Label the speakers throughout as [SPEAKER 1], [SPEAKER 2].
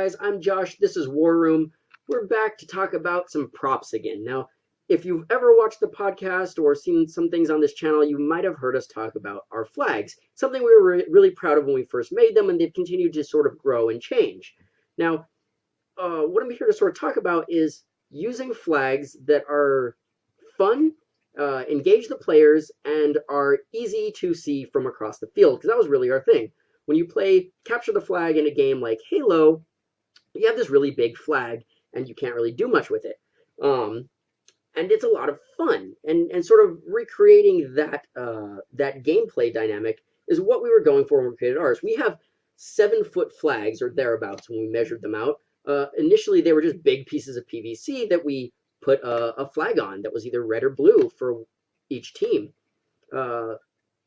[SPEAKER 1] guys? I'm Josh. This is War Room. We're back to talk about some props again. Now, if you've ever watched the podcast or seen some things on this channel, you might have heard us talk about our flags. Something we were really proud of when we first made them, and they've continued to sort of grow and change. Now, what I'm here to sort of talk about is using flags that are fun, engage the players, and are easy to see from across the field, because that was really our thing. When you play capture the flag in a game like Halo, you have this really big flag, and you can't really do much with it. And it's a lot of fun, and sort of recreating that that gameplay dynamic is what we were going for when we created ours. We have 7-foot flags or thereabouts when we measured them out. Initially, they were just big pieces of PVC that we put a flag on that was either red or blue for each team.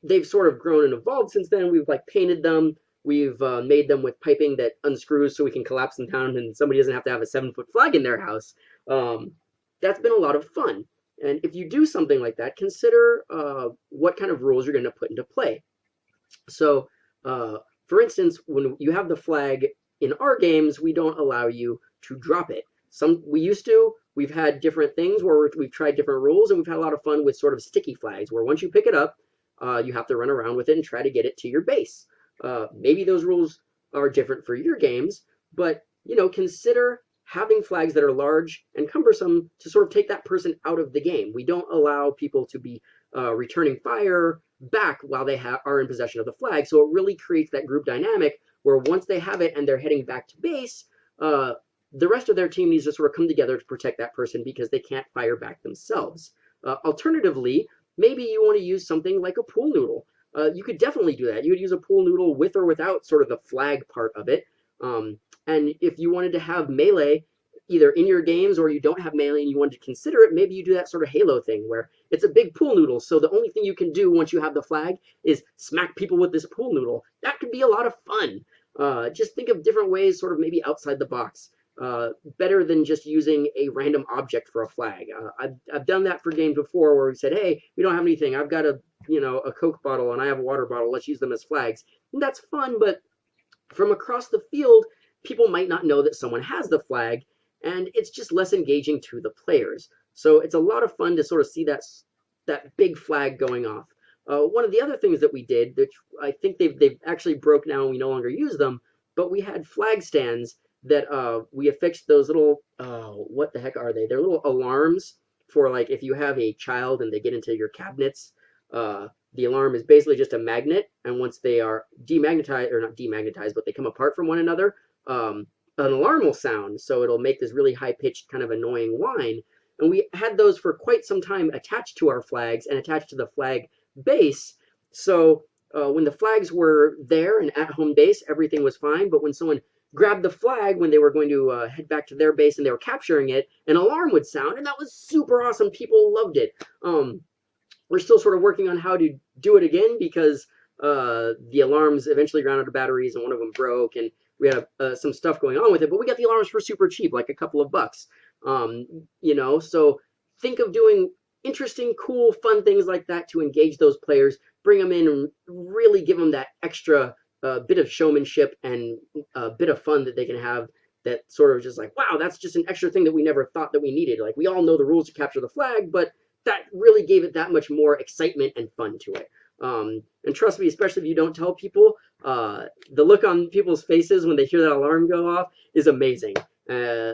[SPEAKER 1] They've sort of grown and evolved since then. We've painted them. We've made them with piping that unscrews so we can collapse them down and somebody doesn't have to have a 7-foot flag in their house. That's been a lot of fun. And if you do something like that, consider what kind of rules you're going to put into play. So, for instance, when you have the flag in our games, we don't allow you to drop it. We used to. We've had different things where we've tried different rules, and we've had a lot of fun with sort of sticky flags, where once you pick it up, you have to run around with it and try to get it to your base. Maybe those rules are different for your games, but consider having flags that are large and cumbersome to sort of take that person out of the game. We don't allow people to be returning fire back while they are in possession of the flag, so it really creates that group dynamic where once they have it and they're heading back to base, the rest of their team needs to sort of come together to protect that person because they can't fire back themselves. Alternatively, maybe you want to use something like a pool noodle. You could definitely do that. You would use a pool noodle with or without sort of the flag part of it. And if you wanted to have melee either in your games or you don't have melee and you wanted to consider it, maybe you do that sort of Halo thing where it's a big pool noodle. So the only thing you can do once you have the flag is smack people with this pool noodle. That could be a lot of fun. Just think of different ways, sort of maybe outside the box. Better than just using a random object for a flag. I've done that for games before where we said, hey, we don't have anything. I've got a Coke bottle and I have a water bottle. Let's use them as flags. And that's fun, but from across the field, people might not know that someone has the flag, and it's just less engaging to the players. So it's a lot of fun to sort of see that big flag going off. One of the other things that we did, which I think they've actually broke now and we no longer use them, but we had flag stands that we affixed those little, what the heck are they? They're little alarms for if you have a child and they get into your cabinets, the alarm is basically just a magnet, and once they are demagnetized, or not demagnetized, but they come apart from one another, an alarm will sound, so it'll make this really high-pitched kind of annoying whine. And we had those for quite some time attached to our flags and attached to the flag base, so when the flags were there and at home base, everything was fine, but when someone grabbed the flag when they were going to head back to their base and they were capturing it, an alarm would sound, and that was super awesome. People loved it. We're still sort of working on how to do it again because the alarms eventually ran out of batteries and one of them broke, and we had some stuff going on with it, but we got the alarms for super cheap, like a couple of bucks. So think of doing interesting, cool, fun things like that to engage those players, bring them in and really give them that extra bit of showmanship and a bit of fun that they can have, that sort of just wow, that's just an extra thing that we never thought that we needed. We all know the rules to capture the flag, but that really gave it that much more excitement and fun to it. And trust me, especially if you don't tell people, the look on people's faces when they hear that alarm go off is amazing.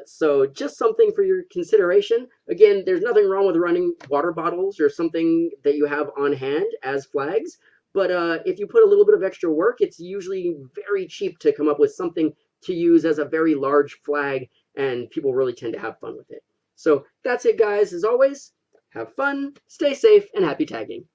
[SPEAKER 1] So just something for your consideration. Again, there's nothing wrong with running water bottles or something that you have on hand as flags. But if you put a little bit of extra work, it's usually very cheap to come up with something to use as a very large flag, and people really tend to have fun with it. So that's it, guys. As always, have fun, stay safe, and happy tagging.